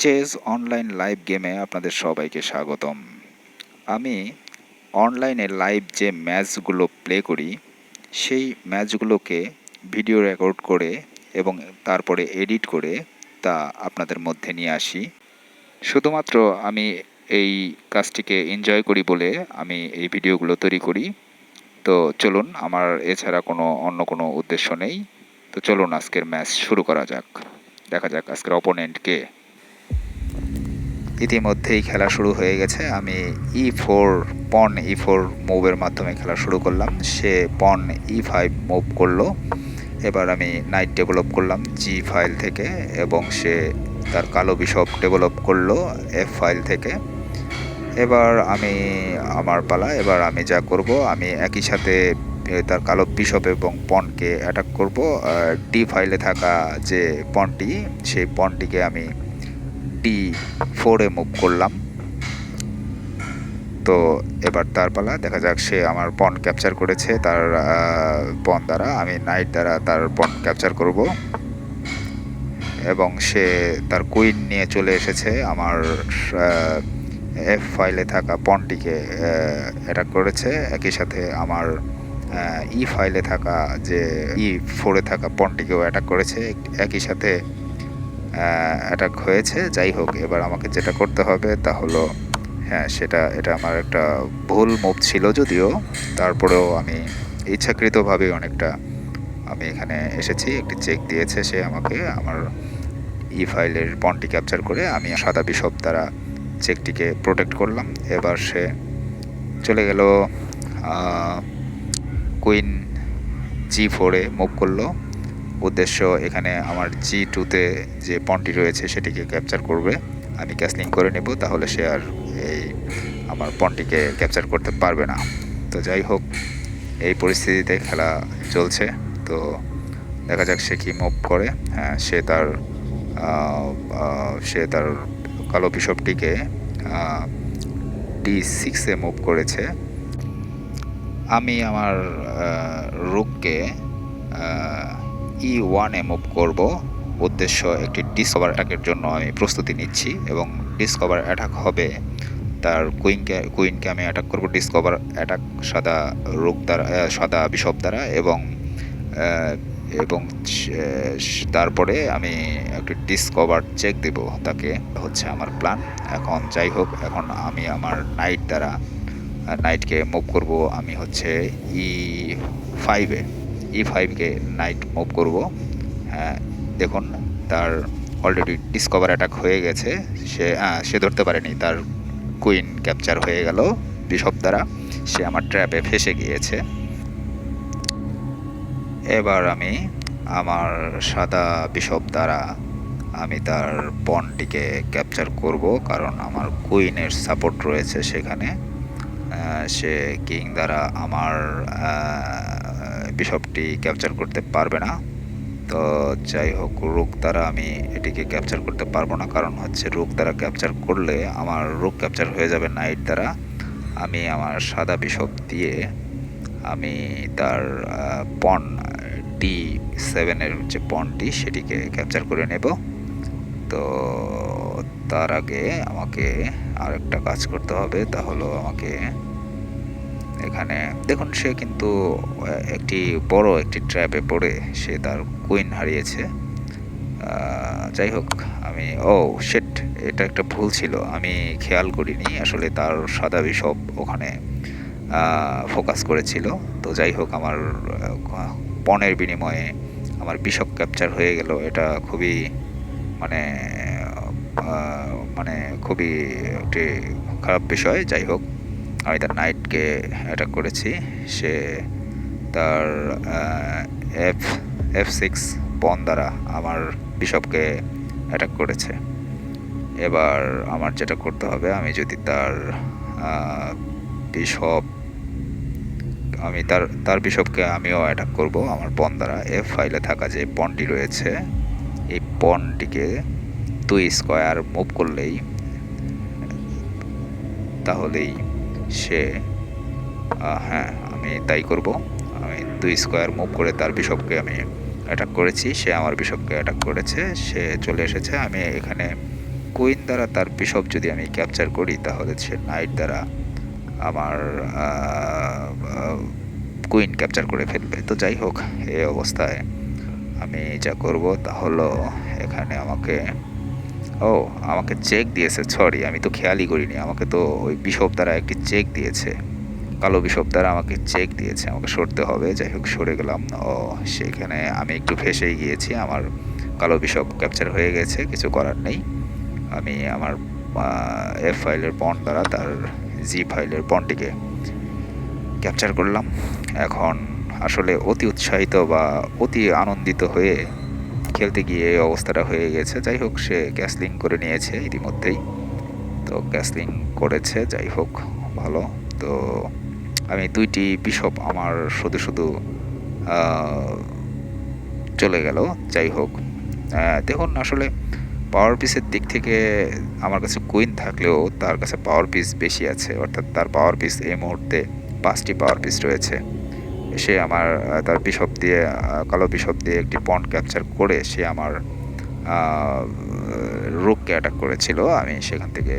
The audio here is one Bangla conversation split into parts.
চেস অনলাইন লাইভ গেমে আপনাদের সবাইকে স্বাগতম। আমি অনলাইনে লাইভ যে ম্যাচগুলো প্লে করি সেই ম্যাচগুলোকে ভিডিও রেকর্ড করে এবং তারপরে এডিট করে তা আপনাদের মধ্যে নিয়ে আসি। শুধুমাত্র আমি এই কাজটিকে এনজয় করি বলে আমি এই ভিডিওগুলো তৈরি করি। তো চলুন, আমার এছাড়া অন্য কোনো উদ্দেশ্য নেই। তো চলুন আজকের ম্যাচ শুরু করা যাক। দেখা যাক আজকের অপোনেন্ট কে। ইতিমধ্যেই খেলা শুরু হয়ে গেছে। আমি পন E4 মুভের মাধ্যমে খেলা শুরু করলাম। সে পন E5 মুভ করলো। এবার আমি নাইট ডেভেলপ করলাম G ফাইল থেকে এবং সে তার কালো বিশপ ডেভেলপ করলো F ফাইল থেকে। এবার আমার পালা। এবার আমি যা করব, আমি একই সাথে তার কালো বিশপ এবং পনকে অ্যাটাক করব। ডি ফাইলে থাকা যে পনটি, সেই পনটিকে আমি D4-এ মুভ করলাম। তো এবার তার পালা। দেখা যাক সে আমার পন ক্যাপচার করেছে তার পন দ্বারা। আমি নাইট দ্বারা তার পন ক্যাপচার করব এবং সে তার কুইন নিয়ে চলে এসেছে আমার F ফাইলে থাকা পনটিকে অ্যাটাক করেছে। একই সাথে আমার E ফাইলে থাকা যে E4-এ থাকা পনটিকেও অ্যাটাক করেছে। একই সাথে অ্যাটাক হয়েছে। যাই হোক, এবার আমাকে যেটা করতে হবে তা হলো, এটা আমার একটা ভুল মুভ ছিল যদিও, তারপরেও আমি ইচ্ছাকৃতভাবে অনেকটা আমি এখানে এসেছি। একটি চেক দিয়েছে সে আমাকে, আমার ই ফাইলের পনটি ক্যাপচার করে আমি সাদা বিশপ দ্বারা চেকটিকে প্রোটেক্ট করলাম। এবার সে চলে গেল কুইন G4-এ মুভ করলো। উদ্দেশ্য এখানে আমার G2-তে যে পনটি রয়েছে সেটিকে ক্যাপচার করবে। আমি ক্যাসলিং করে নেব, তাহলে সে আর আমার পনটিকে ক্যাপচার করতে পারবে না। তো যাই হোক, এই পরিস্থিতিতে খেলা চলছে। তো দেখা যাক সে কি মুভ করে। সে তার কালো বিশপটিকে D6-এ মুভ করেছে। আমি আমার রুককে E1-এ মুভ করব। উদ্দেশ্য একটি ডিসকভার অ্যাটাকের জন্য আমি প্রস্তুতি নিচ্ছি এবং ডিসকভার অ্যাটাক হবে তার কুইনকে আমি অ্যাটাক করব ডিসকভার অ্যাটাক সাদা বিশপ দ্বারা এবং তারপরে আমি একটি ডিসকভার চেক দেব তাকে, হচ্ছে আমার প্ল্যান। এখন যাই হোক, এখন আমি আমার নাইটকে মুভ করব। আমি হচ্ছে E5-কে নাইট মুভ করব। দেখুন, তার অলরেডি ডিসকভার অ্যাটাক হয়ে গেছে। সে ধরতে পারেনি, তার কুইন ক্যাপচার হয়ে গেল বিশপ দ্বারা। সে আমার ট্র্যাপে ফেসে গিয়েছে। এবার আমি আমার সাদা বিশপ দ্বারা আমি তার পনটিকে ক্যাপচার করব, কারণ আমার কুইনের সাপোর্ট রয়েছে সেখানে। সে কিং দ্বারা আমার বিশপটি ক্যাপচার করতে পারবে না। তো যাই হোক, রুক দ্বারা আমি এটিকে ক্যাপচার করতে পারবো না, কারণ হচ্ছে রুক দ্বারা ক্যাপচার করলে আমার রুক ক্যাপচার হয়ে যাবে নাইট দ্বারা। আমি আমার সাদা বিশপ দিয়ে আমি তার পন D7-এর যে পনটি সেটিকে ক্যাপচার করে নেব। তো তার আগে আমাকে আরেকটা কাজ করতে হবে, তা হলো আমাকে এখানে দেখুন, সে কিন্তু বড় একটি ট্র্যাপে পড়ে সে তার কুইন হারিয়েছে। যাই হোক, এটা একটা ভুল ছিল, আমি খেয়াল করিনি। আসলে তার সাদা বিশপ ওখানে ফোকাস করেছিল। তো যাই হোক, আমার পনের বিনিময়ে আমার বিশপ ক্যাপচার হয়ে গেল। এটা খুবই খুবই একটি খারাপ বিষয়। যাই হোক, আমি তার নাইটকে অ্যাটাক করেছি। সে তার F6 পন দ্বারা আমার বিশপকে অ্যাটাক করেছে। এবার আমার যেটা করতে হবে, আমি যদি তার বিশপকে আমিও অ্যাটাক করব আমার পন দ্বারা। F ফাইলে থাকা যে পনটি রয়েছে, এই পনটিকে 2 স্কোয়ার মুভ করলেই সে আমি তাই করব। আমি 2 স্কোয়ার মুভ করে তার বিশপকে আমি অ্যাটাক করেছি। সে আমার বিশপকে অ্যাটাক করেছে। সে চলে এসেছে। আমি এখানে কুইন দ্বারা তার বিশপ যদি আমি ক্যাপচার করি তাহলে সে নাইট দ্বারা আমার কুইন ক্যাপচার করে ফেলবে। তো যাই হোক, এই অবস্থায় আমি যা করব তা হলো এখানে আমাকে চেক দিয়েছে, সরি আমি তো খেয়ালই করিনি, আমাকে তো ওই বিশপ দ্বারা একটি চেক দিয়েছে, কালো বিশপ দ্বারা আমাকে চেক দিয়েছে, আমাকে সরতে হবে। যাই হোক, সরে গেলাম। সেখানে আমি একটু ফেঁসেই গিয়েছি, আমার কালো বিশপ ক্যাপচার হয়ে গেছে, কিছু করার নেই। আমি আমার এফ ফাইলের পন দ্বারা তার জি ফাইলের পনটিকে ক্যাপচার করলাম। এখন আসলে অতি উৎসাহিত বা অতি আনন্দিত হয়ে খেলতে গিয়ে এই অবস্থাটা হয়ে গেছে। যাই হোক, সে ক্যাসলিং করে নিয়েছে ইতিমধ্যেই, তো ক্যাসলিং করেছে, যাই হোক ভালো। তো আমি দুইটি বিশপ আমার শুধু শুধু চলে গেল। যাই হোক, দেখুন আসলে পাওয়ার পিসের দিক থেকে আমার কাছে কুইন থাকলেও তার কাছে পাওয়ার পিস বেশি আছে, অর্থাৎ তার পাওয়ার পিস এই মুহূর্তে 5টি পাওয়ার পিস রয়েছে। সে আমার তার বিশপ দিয়ে, কালো বিশপ দিয়ে একটি পন ক্যাপচার করে সে আমার রুককে অ্যাটাক করেছিল। আমি সেখান থেকে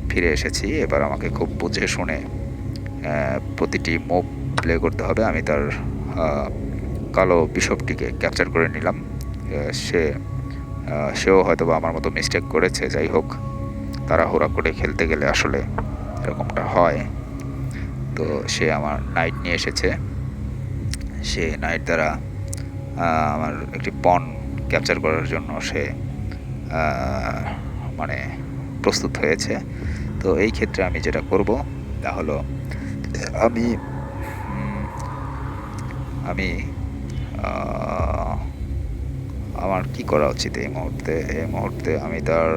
ফিরে এসেছি। এবার আমাকে খুব বুঝে শুনে প্রতিটি মুভ প্লে করতে হবে। আমি তার কালো বিশপটিকে ক্যাপচার করে নিলাম। সেও হয়তো বা আমার মতো মিস্টেক করেছে। যাই হোক, তাড়াহুড়া করে খেলতে গেলে আসলে এরকমটা হয়। তো সে আমার নাইট নিয়ে এসেছে, সে নাইট দ্বারা আমার একটি পন ক্যাপচার করার জন্য সে মানে প্রস্তুত হয়েছে। তো এই ক্ষেত্রে আমি যেটা করব তা হলো আমি আমার কি করা উচিত এই মুহূর্তে আমি তার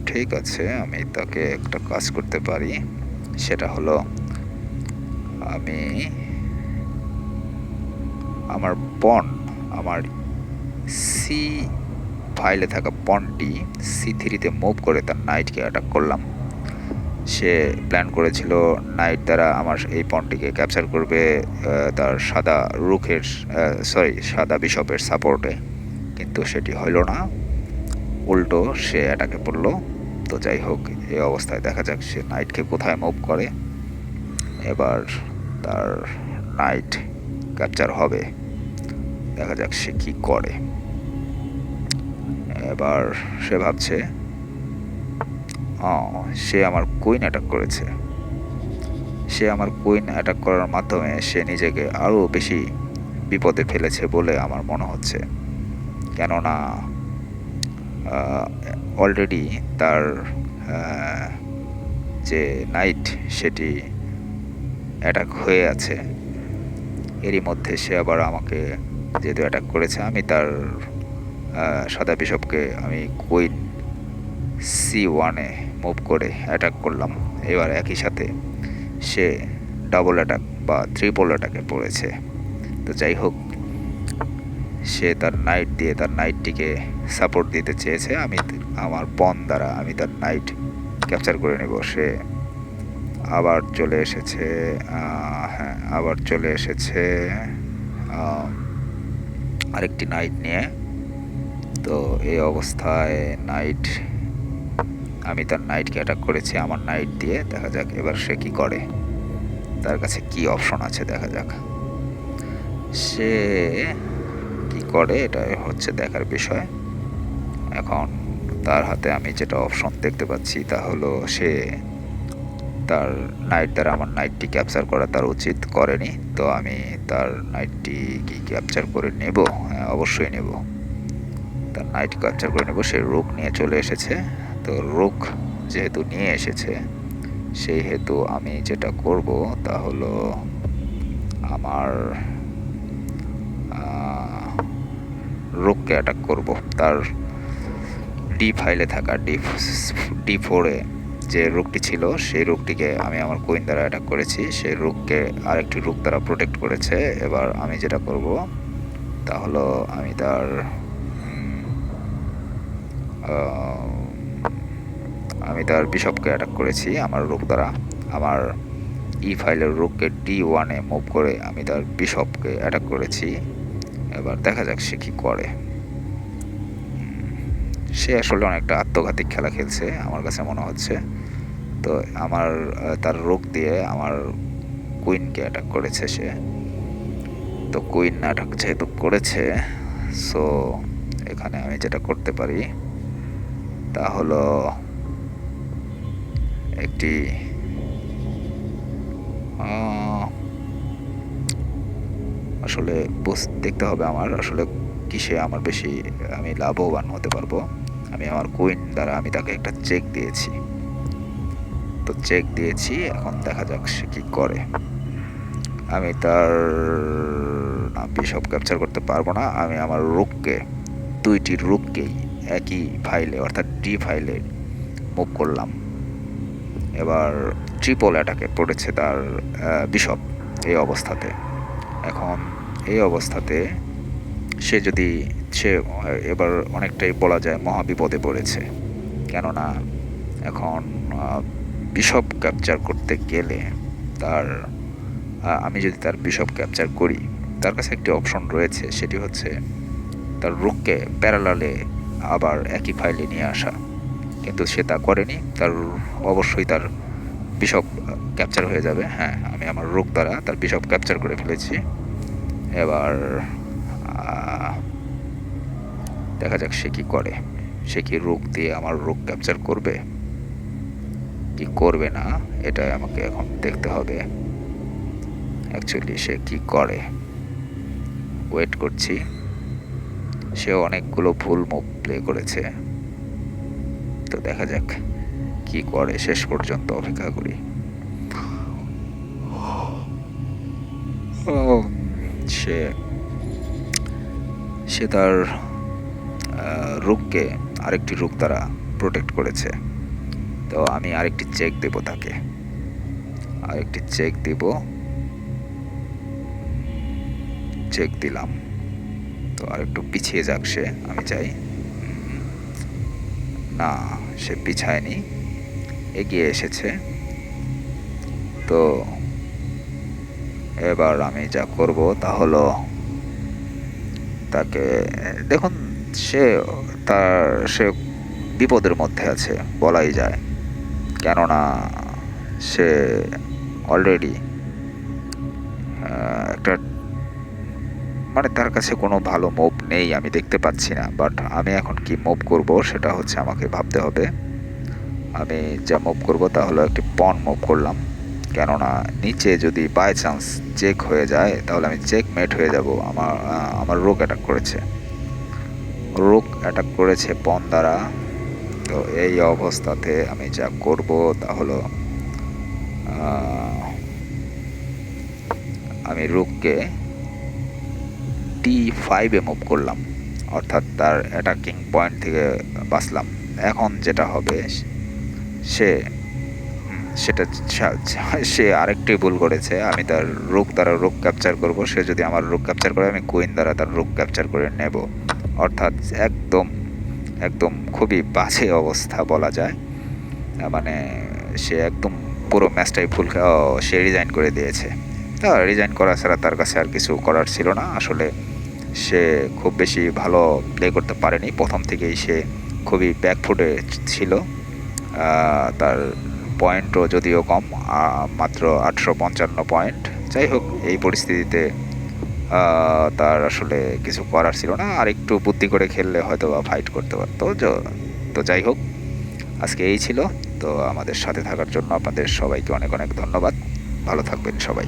ঠিক আছে, আমি তাকে একটা কাজ করতে পারি। সেটা হলো আমি আমার পন, আমার সি ফাইলে থাকা পনটি C3-তে মুভ করে তার নাইটকে অ্যাটাক করলাম। সে প্ল্যান করেছিল নাইট দ্বারা আমার এই পনটিকে ক্যাপচার করবে তার সাদা বিশপের সাপোর্টে, কিন্তু সেটি হইল না, উল্টো সে অ্যাটাকে পড়লো। তো যাই হোক, এই অবস্থায় দেখা যাক সে নাইটকে কোথায় মুভ করে। এবার তার নাইট ক্যাপচার হবে, দেখা যাক সে কি করে। এবার সে ভাবছে সে আমার কুইন অ্যাটাক করেছে। সে আমার কুইন অ্যাটাক করার মাধ্যমে সে নিজেকে আরও বেশি বিপদে ফেলেছে বলে আমার মনে হচ্ছে, কেননা অলরেডি তার যে নাইট সেটি অ্যাটাক হয়ে আছে। এরই মধ্যে সে আবার আমাকে যেহেতু অ্যাটাক করেছে, আমি তার সাদা বিশপকে আমি কুইন C1-এ মুভ করে অ্যাটাক করলাম। এবার একই সাথে সে ডাবল অ্যাটাক বা ট্রিপল অ্যাটাকে পড়েছে। তো যাই হোক, সে তার নাইট দিয়ে তার নাইটটিকে সাপোর্ট দিতে চেয়েছে। আমি আমার পন দ্বারা আমি তার নাইট ক্যাপচার করে নেব। সে আবার চলে এসেছে আরেকটি নাইট নিয়ে। তো এই অবস্থায় আমি তার নাইটকে অ্যাটাক করেছি আমার নাইট দিয়ে। দেখা যাক এবার সে কি করে, তার কাছে কি অপশন আছে দেখা যাক। সে কি করে এটা হচ্ছে দেখার বিষয়। এখন তার হাতে আমি যেটা অপশন দেখতে পাচ্ছি তা হলো সে তার নাইট দ্বারা আমার নাইটটি ক্যাপচার করা তার উচিত, করেনি। তো আমি তার নাইটটি কি ক্যাপচার করে নেব? হ্যাঁ, অবশ্যই নেব, তার নাইট ক্যাপচার করে নেব। সে রুক নিয়ে চলে এসেছে। তো রুক যেহেতু নিয়ে এসেছে, সেই হেতু আমি যেটা করব তা হলো আমার রুককে অ্যাটাক করব। তার ডি ফাইলে থাকা D4-এ যে রুকটি ছিল সেই রুকটিকে আমি আমার কুইন দ্বারা অ্যাটাক করেছি। সেই রুককে আরেকটি রুক দ্বারা প্রোটেক্ট করেছে। এবার আমি যেটা করব তা হলো আমি তার বিশপকে অ্যাটাক করেছি আমার রুক দ্বারা। আমার ই ফাইলের রুককে D1-এ মুভ করে আমি তার বিশপকে অ্যাটাক করেছি। এবার দেখা যাক সে কি করে। সে আসলে অনেকটা আত্মঘাতী খেলা খেলছে আমার কাছে মনে হচ্ছে। তো আমার তার রোগ দিয়ে আমার কুইনকে অ্যাটাক করেছে সে। তো কুইন অ্যাটাক যেহেতু করেছে, সো এখানে আমি যেটা করতে পারি তা হলো একটি আসলে দেখতে হবে আমার আসলে কিসে আমার বেশি আমি লাভবান হতে পারবো। আমি আমার কুইন দ্বারা আমি তাকে একটা চেক দিয়েছি, তো চেক দিয়েছি, এখন দেখা যাক সে কি করে। আমি তার বিশপ ক্যাপচার করতে পারবো না। আমি আমার রুককে, দুইটি রুককেই একই ফাইলে অর্থাৎ ডি ফাইলে মুভ করলাম। এবার ট্রিপল অ্যাটাকে পড়েছে তার বিশপ এই অবস্থাতে। এখন এই অবস্থাতে সে এবার অনেকটাই বলা যায় মহাবিপদে পড়েছে। কেননা এখন বিশপ ক্যাপচার করতে গেলে তার আমি যদি তার বিশপ ক্যাপচার করি, তার কাছে একটি অপশন রয়েছে, সেটি হচ্ছে তার রুককে প্যারালালে আবার একই ফাইলে নিয়ে আসা। কিন্তু সে তা করেনি। তার অবশ্যই তার বিশপ ক্যাপচার হয়ে যাবে। হ্যাঁ, আমি আমার রুক দ্বারা তার বিশপ ক্যাপচার করে ফেলেছি। এবার দেখা যাক সে কি করে। সে কি রুক দিয়ে আমার রুক ক্যাপচার করবে কি করবে না, এটা আমাকে এখন দেখতে হবে অ্যাকচুয়ালি সে কি করে। ওয়েট করছি। সে অনেকগুলো ভুল মুভ প্লে করেছে, তো দেখা যাক কি করে। শেষ পর্যন্ত অপেক্ষা করি। সে সে তার রুককে আরেকটি রুক দ্বারা প্রোটেক্ট করেছে। তো আমি আরেকটি চেক দেব তাকে, আরেকটি চেক দিব। চেক দিলাম। তো আরেকটু পিছিয়ে যাক সে, আমি চাই। না, সে পিছায়নি, এগিয়ে এসেছে। তো এবার আমি যা করব তা হলো তাকে, দেখুন সে বিপদের মধ্যে আছে বলাই যায়। কেননা সে অলরেডি একটা মানে তার কাছে কোনো ভালো মুভ নেই, আমি দেখতে পাচ্ছি না। বাট আমি এখন কি মুভ করব সেটা হচ্ছে আমাকে ভাবতে হবে। আমি যা মুভ করব তা হলো একটি পন মুভ করলাম। কেননা নিচে যদি বাই চান্স চেক হয়ে যায় তাহলে আমি চেক মেট হয়ে যাব। আমার রোক অ্যাটাক করেছে পন দ্বারা। তো এই অবস্থাতে আমি যা করব তা হলো আমি রুককে D5-এ মুভ করলাম, অর্থাৎ তার অ্যাটাকিং পয়েন্ট থেকে বাঁচলাম। এখন যেটা হবে সে আরেকটি ভুল করেছে। আমি তার রুক দ্বারা রুক ক্যাপচার করব। সে যদি আমার রুক ক্যাপচার করে, আমি কুইন দ্বারা তার রুক ক্যাপচার করে নেব। অর্থাৎ একদম একদম খুবই বাজে অবস্থা বলা যায়। মানে সে একদম পুরো ম্যাচটাই সে রিজাইন করে দিয়েছে। রিজাইন করা ছাড়া তার কাছে আর কিছু করার ছিল না। আসলে সে খুব বেশি ভালো প্লে করতে পারেনি। প্রথম থেকেই সে খুবই ব্যাকফুটে ছিল। তার পয়েন্টও যদিও কম, মাত্র 855 পয়েন্ট। যাই হোক, এই পরিস্থিতিতে তার আসলে কিছু করার ছিল না। আর একটু বুদ্ধি করে খেললে হয়তো বা ফাইট করতে পারতো। তো যাই হোক, আজকে এই ছিল। তো আমাদের সাথে থাকার জন্য আপনাদের সবাইকে অনেক অনেক ধন্যবাদ। ভালো থাকবেন সবাই।